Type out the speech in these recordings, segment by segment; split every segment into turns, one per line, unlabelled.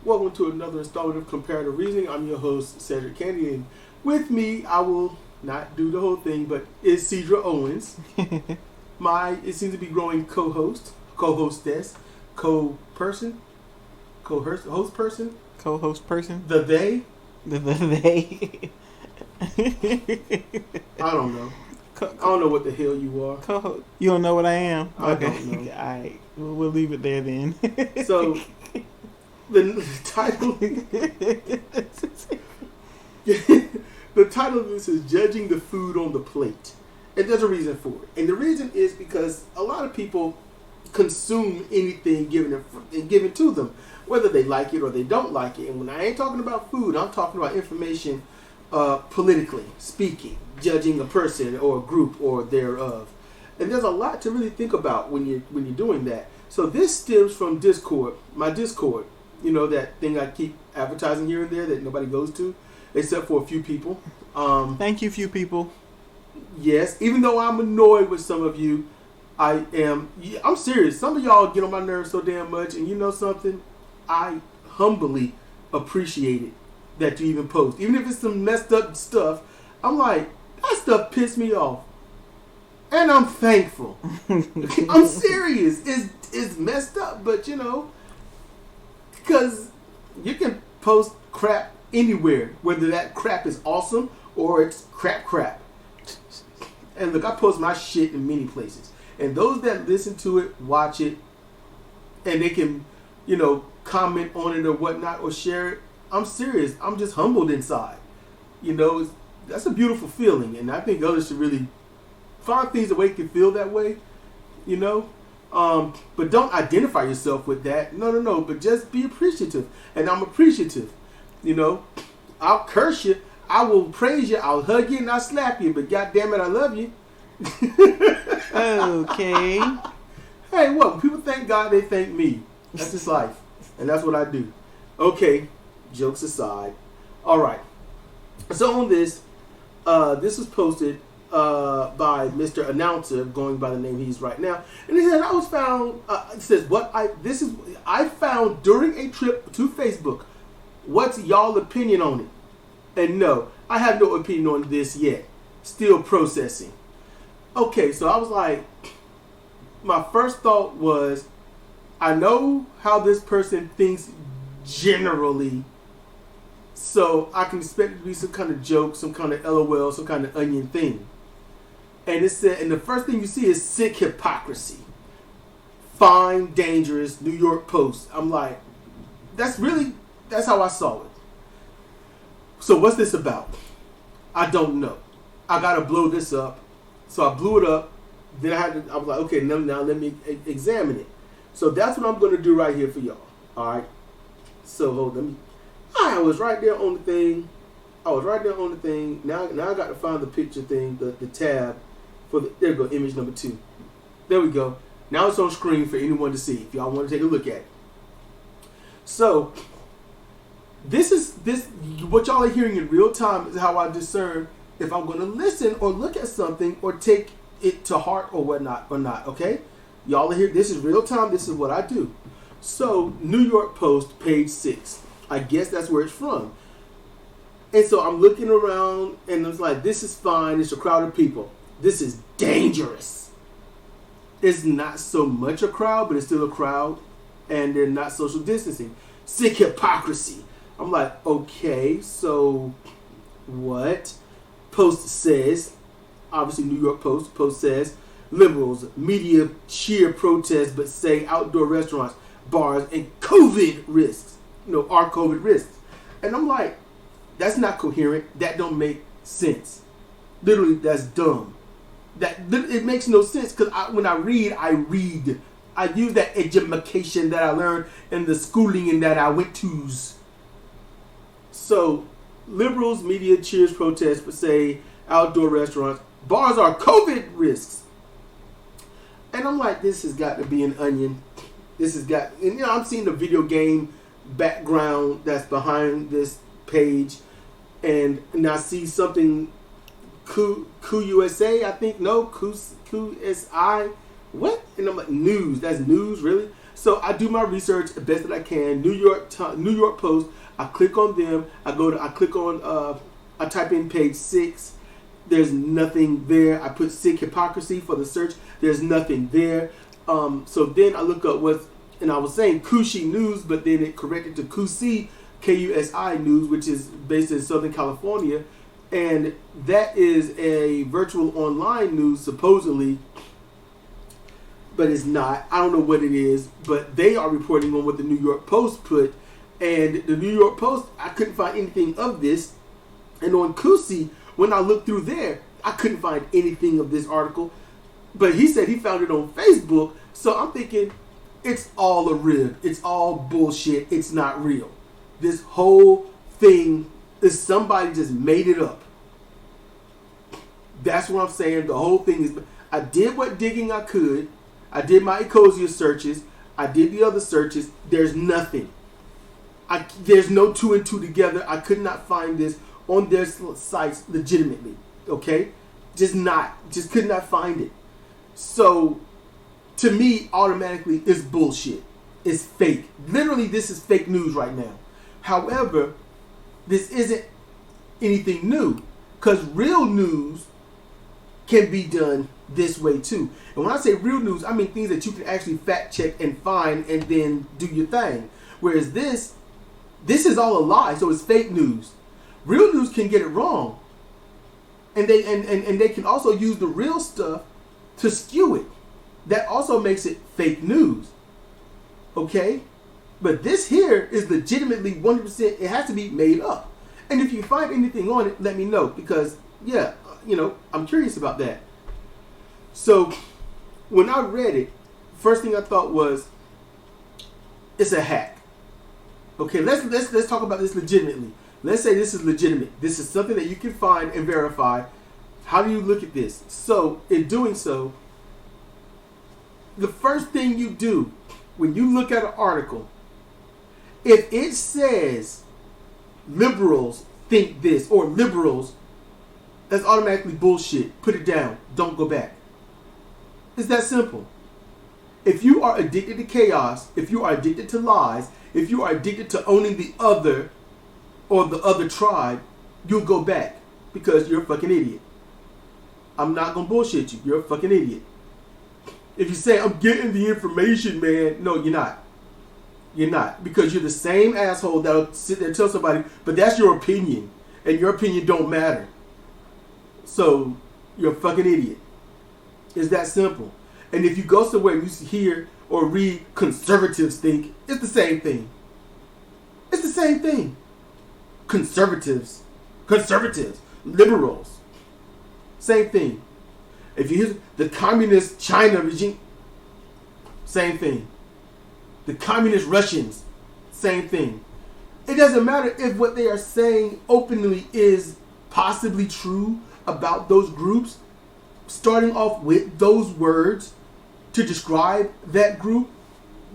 Welcome to another installment of Comparative Reasoning. I'm your host, Cedric Candy, and with me, I will not do the whole thing, but is Sidra Owens. It seems to be growing co-host, co-hostess, co-person, co-host person,
co-host person,
the they.
They.
I don't know. I don't know what the hell you are.
Co-host. You don't know what I am?
I don't know.
All right. We'll leave it there then.
So, the title... the title of this is Judging the Food on the Plate. And there's a reason for it. And the reason is because a lot of people consume anything given to them, whether they like it or they don't like it. And when I ain't talking about food, I'm talking about information politically speaking, judging a person or a group or thereof. And there's a lot to really think about when you're doing that. So this stems from Discord, my Discord. You know, that thing I keep advertising here and there that nobody goes to, except for a few people.
Thank you, few people.
Yes, even though I'm annoyed with some of you, I'm serious. Some of y'all get on my nerves so damn much, and you know something? I humbly appreciate it that you even post. Even if it's some messed up stuff, I'm like, that stuff pissed me off. And I'm thankful. I'm serious. It's messed up, but you know, because you can post crap anywhere, whether that crap is awesome or it's crap. And look, I post my shit in many places. And those that listen to it, watch it, and they can, you know, comment on it or whatnot or share it. I'm serious. I'm just humbled inside. You know, that's a beautiful feeling. And I think others should really find things that make you feel that way, you know. But don't identify yourself with that. No. But just be appreciative. And I'm appreciative. You know, I'll curse you. I will praise you. I'll hug you and I'll slap you. But goddamn it, I love you.
Okay.
Hey, what? When people thank God, they thank me. That's just life. And that's what I do. Okay. Jokes aside. All right. So on this was posted by Mr. Announcer, going by the name he's right now, and he said, it says, I found during a trip to Facebook. What's y'all opinion on it? And no, I have no opinion on this yet. Still processing. Okay, so I was like, my first thought was, I know how this person thinks generally, so I can expect it to be some kind of joke, some kind of LOL, some kind of onion thing. And it said, and the first thing you see is sick hypocrisy. Fine, dangerous, New York Post. I'm like, that's how I saw it. So what's this about? I don't know. I gotta blow this up. So I blew it up. Then I was like, okay, now let me examine it. So that's what I'm gonna do right here for y'all. Alright. So hold on. I was right there on the thing. Now I got to find the picture thing, the tab for there we go, image number 2. There we go. Now it's on screen for anyone to see if y'all want to take a look at it. So this what y'all are hearing in real time is how I discern if I'm going to listen or look at something or take it to heart or whatnot or not. Okay, y'all are here. This is real time. This is what I do. So New York Post, page 6. I guess that's where it's from. And so I'm looking around and I was like, this is fine. It's a crowd of people. This is dangerous. It's not so much a crowd, but it's still a crowd. And they're not social distancing. Sick hypocrisy. I'm like, okay, so what? Post says, obviously New York Post. Post says, liberals, media cheer protests, but say outdoor restaurants, bars, and COVID risks. Are COVID risks. And I'm like, that's not coherent. That don't make sense. Literally, that's dumb. It makes no sense because when I read. I use that education that I learned in the schooling and that I went to. So, liberals, media cheers protests, but say outdoor restaurants, bars are COVID risks. And I'm like, this has got to be an onion. And I'm seeing the video game background that's behind this page, and I see something QUSA, I think. No, QSI. What? And I'm like, news. That's news, really? So I do my research the best that I can. New York Post. I click on them. I type in page 6. There's nothing there. I put sick hypocrisy for the search. There's nothing there. So then I look up and I was saying Kushi News, but then it corrected to Kusi, Kusi News, which is based in Southern California. And that is a virtual online news, supposedly, but it's not. I don't know what it is, but they are reporting on what the New York Post put. And the New York Post, I couldn't find anything of this. And on Kusi, when I looked through there, I couldn't find anything of this article. But he said he found it on Facebook. So I'm thinking, it's all a rib. It's all bullshit. It's not real. This whole thing is somebody just made it up. That's what I'm saying. The whole thing is, I did what digging I could. I did my Ecosia searches. I did the other searches. There's nothing. There's no 2 and 2 together. I could not find this on their sites legitimately. Okay? Just could not find it. So, to me, automatically, it's bullshit. It's fake. Literally, this is fake news right now. However, this isn't anything new. Because real news can be done this way too. And when I say real news, I mean things that you can actually fact check and find and then do your thing. Whereas this is all a lie, so it's fake news. Real news can get it wrong. And they can also use the real stuff to skew it. That also makes it fake news. Okay? But this here is legitimately 100%, it has to be made up. And if you find anything on it, let me know. Because, yeah, I'm curious about that. So, when I read it, first thing I thought was, it's a hack. Okay, let's talk about this legitimately. Let's say this is legitimate. This is something that you can find and verify. How do you look at this? So, in doing so, the first thing you do when you look at an article, if it says liberals think this or liberals, that's automatically bullshit. Put it down. Don't go back. It's that simple. If you are addicted to chaos, if you are addicted to lies, if you are addicted to owning the other or the other tribe, you'll go back because you're a fucking idiot. I'm not going to bullshit you. You're a fucking idiot. If you say, I'm getting the information, man, no, you're not. You're not. Because you're the same asshole that'll sit there and tell somebody, but that's your opinion. And your opinion don't matter. So, you're a fucking idiot. It's that simple. And if you go somewhere and you hear or read conservatives think, it's the same thing. It's the same thing. Conservatives, liberals, same thing. If you hear the communist China regime, same thing. The communist Russians, same thing. It doesn't matter if what they are saying openly is possibly true about those groups. Starting off with those words to describe that group,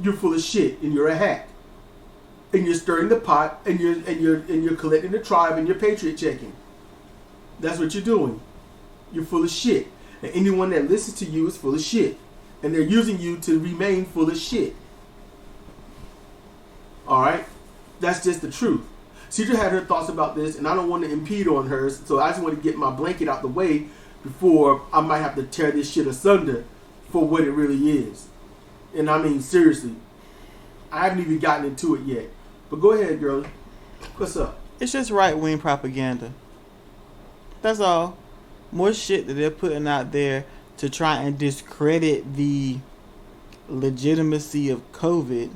you're full of shit and you're a hack. And you're stirring the pot and you're collecting the tribe and you're patriot checking. That's what you're doing. You're full of shit. And anyone that listens to you is full of shit. And they're using you to remain full of shit. Alright? That's just the truth. Sidra had her thoughts about this, and I don't want to impede on hers, so I just want to get my blanket out the way before I might have to tear this shit asunder for what it really is. And I mean, seriously, I haven't even gotten into it yet. But go ahead, girl. What's up?
It's just right-wing propaganda. That's all. More shit that they're putting out there to try and discredit the legitimacy of COVID.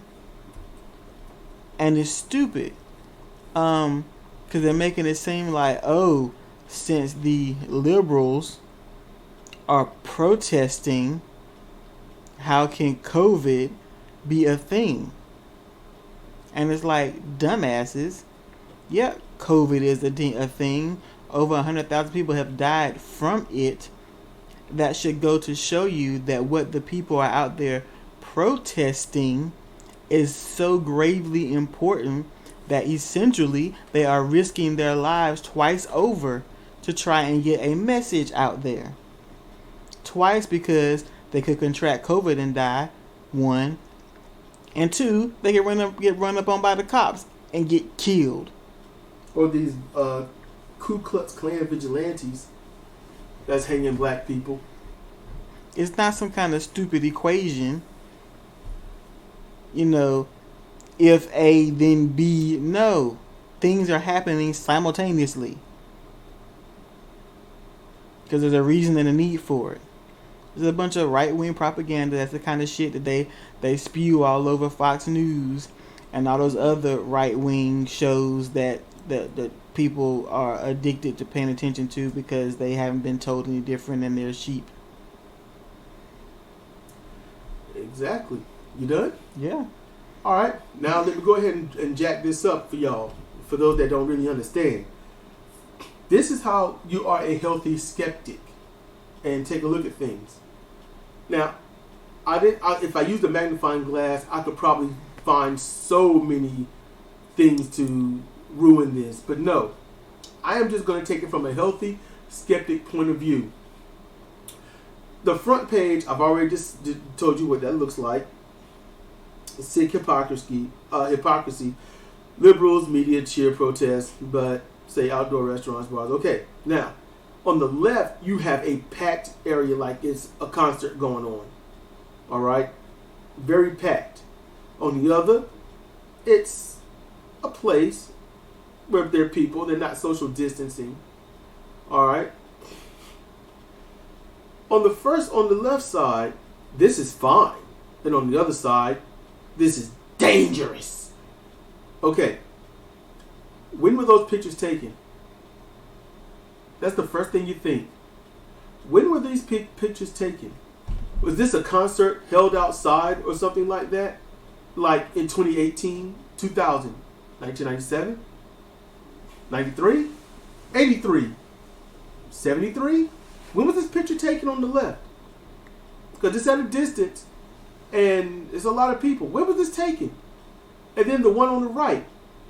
And it's stupid. Because they're making it seem like, oh, since the liberals are protesting, how can COVID be a thing? And it's like, dumbasses. Yeah, COVID is a thing. Over 100,000 people have died from it. That should go to show you that what the people are out there protesting is so gravely important that essentially they are risking their lives twice over to try and get a message out there. Twice because they could contract COVID and die, one. And two, they get run up on by the cops and get killed.
Or these Ku Klux Klan vigilantes that's hanging black people.
It's not some kind of stupid equation. You know, if A, then B. No. Things are happening simultaneously. Because there's a reason and a need for it. There's a bunch of right-wing propaganda. That's the kind of shit that they spew all over Fox News and all those other right-wing shows that people are addicted to paying attention to because they haven't been told any different than they're sheep.
Exactly. You done?
Yeah.
All right. Now let me go ahead and jack this up for y'all. For those that don't really understand. This is how you are a healthy skeptic. And take a look at things. Now, if I used a magnifying glass, I could probably find so many things to ruin this. But no. I am just going to take it from a healthy skeptic point of view. The front page, I've already just told you what that looks like. Sick hypocrisy. Liberals, media, cheer, protest, but say outdoor restaurants, bars. Okay, now, on the left, you have a packed area like it's a concert going on. All right? Very packed. On the other, it's a place where there are people. They're not social distancing. All right? On the left side, this is fine. And on the other side, this is dangerous. Okay. When were those pictures taken? That's the first thing you think. When were these pictures taken? Was this a concert held outside or something like that? Like in 2018, 2000, 1997, 93, 83, 73? When was this picture taken on the left? Because it's at a distance and it's a lot of people. When was this taken? And then the one on the right,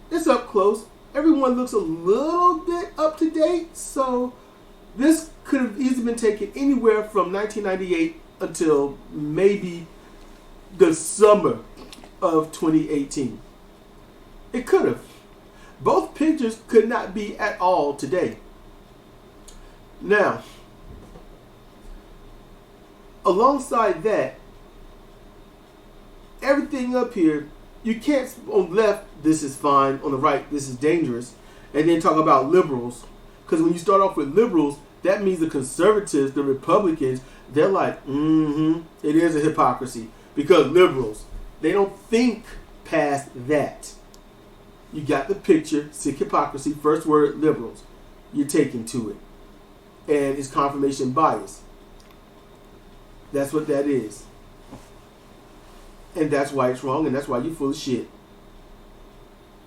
it's up close. Everyone looks a little bit up to date. So this could have easily been taken anywhere from 1998 until maybe the summer of 2018. It could have. Both pictures could not be at all today. Now, alongside that, everything up here, you can't, on the left, this is fine, on the right, this is dangerous, and then talk about liberals. Because when you start off with liberals, that means the conservatives, the Republicans, they're like, it is a hypocrisy. Because liberals, they don't think past that. You got the picture, sick hypocrisy, first word, liberals. You're taken to it. And it's confirmation bias. That's what that is. And that's why it's wrong, and that's why you're full of shit.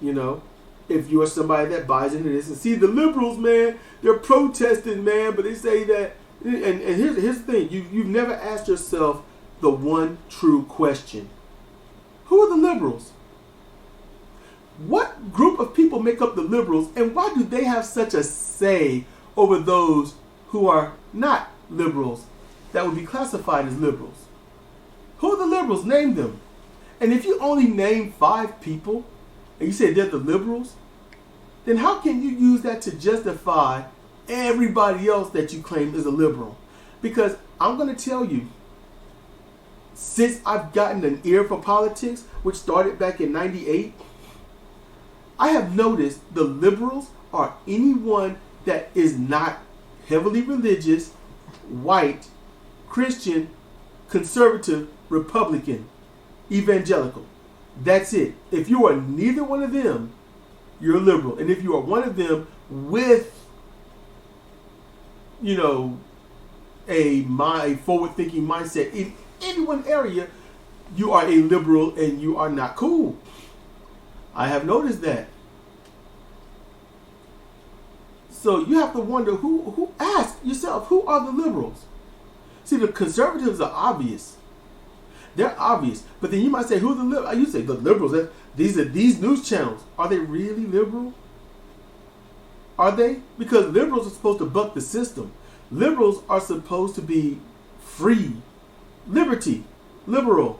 You know? If you are somebody that buys into this. And see, the liberals, man, they're protesting, man, but they say that. And here's the thing. You've never asked yourself the one true question. Who are the liberals? What group of people make up the liberals, and why do they have such a say over those who are not liberals that would be classified as liberals? Who are the liberals? Name them. And if you only name 5 people, and you say they're the liberals, then how can you use that to justify everybody else that you claim is a liberal? Because I'm going to tell you, since I've gotten an ear for politics, which started back in 98, I have noticed the liberals are anyone that is not heavily religious, white, Christian, conservative, Republican, evangelical. That's it. If you are neither one of them, you're a liberal. And if you are one of them with, you know, a forward-thinking mindset in any one area, you are a liberal and you are not cool. I have noticed that. So you have to wonder who ask yourself, who are the liberals? See, the conservatives are obvious. They're obvious. But then you might say, who are the liberals? You say, the liberals. These news channels. Are they really liberal? Are they? Because liberals are supposed to buck the system. Liberals are supposed to be free. Liberty. Liberal.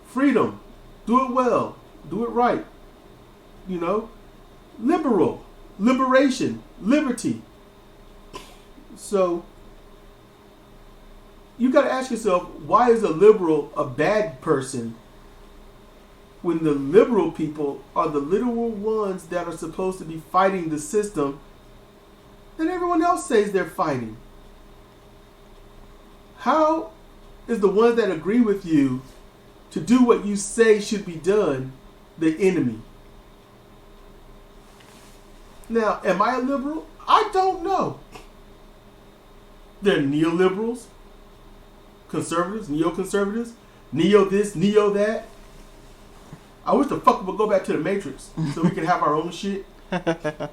Freedom. Do it well. Do it right. You know? Liberal. Liberation. Liberty. So, you got to ask yourself, why is a liberal a bad person when the liberal people are the literal ones that are supposed to be fighting the system that everyone else says they're fighting? How is the ones that agree with you to do what you say should be done the enemy? Now, am I a liberal? I don't know. They're neoliberals, conservatives, neoconservatives, neo this, neo that. I wish the fuck would go back to the Matrix so we can have our own shit. But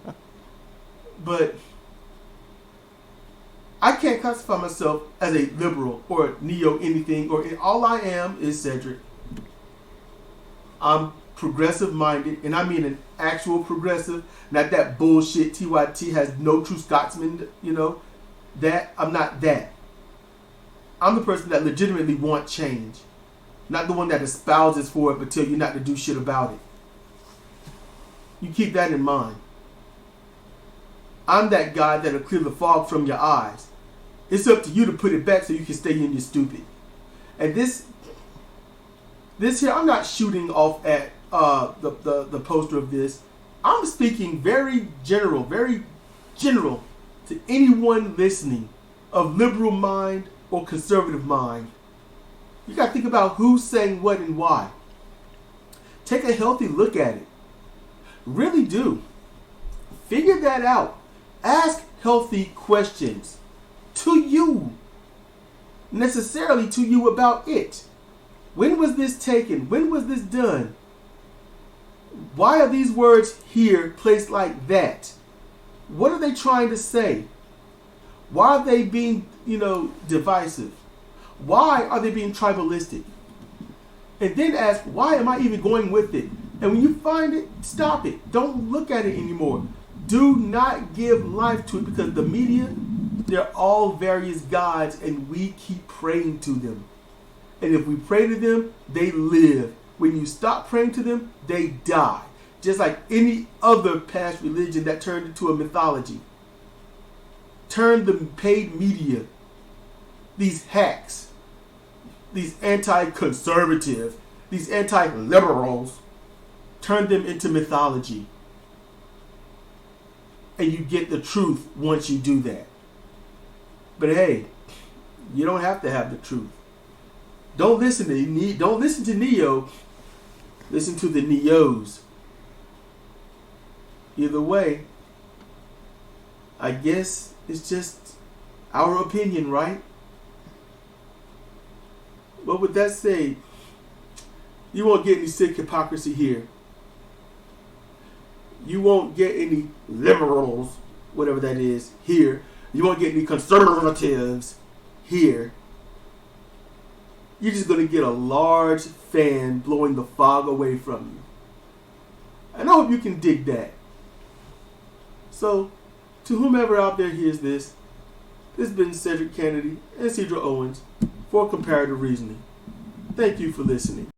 I can't classify myself as a liberal or neo anything, or all I am is Cedric. I'm progressive minded, and I mean an actual progressive, not that bullshit TYT has no true Scotsman, you know. That I'm not that. I'm the person that legitimately want change, not the one that espouses for it but tell you not to do shit about it. You keep that in mind. I'm that guy that'll clear the fog from your eyes. It's up to you to put it back so you can stay in your stupid. And this here, I'm not shooting off at the poster of this. I'm speaking very general to anyone listening of liberal mind or conservative mind. You got to think about who's saying what and why. Take a healthy look at it. Really do. Figure that out. Ask healthy questions to you. Necessarily to you about it. When was this taken? When was this done? Why are these words here placed like that? What are they trying to say? Why are they being, divisive? Why are they being tribalistic? And then ask, why am I even going with it? And when you find it, stop it. Don't look at it anymore. Do not give life to it, because the media, they're all various gods, and we keep praying to them. And if we pray to them, they live. When you stop praying to them, they die. Just like any other past religion that turned into a mythology. Turn the paid media, these hacks, these anti-conservative, these anti-liberals, turn them into mythology. And you get the truth once you do that. But hey, you don't have to have the truth. Don't listen to Neo. Listen to the Neos. Either way, I guess it's just our opinion, right? But with that said, you won't get any sick hypocrisy here. You won't get any liberals, whatever that is, here. You won't get any conservatives here. You're just going to get a large fan blowing the fog away from you. And I hope you can dig that. So, to whomever out there hears this has been Cedric Kennedy and Sidra Owens for Comparative Reasoning. Thank you for listening.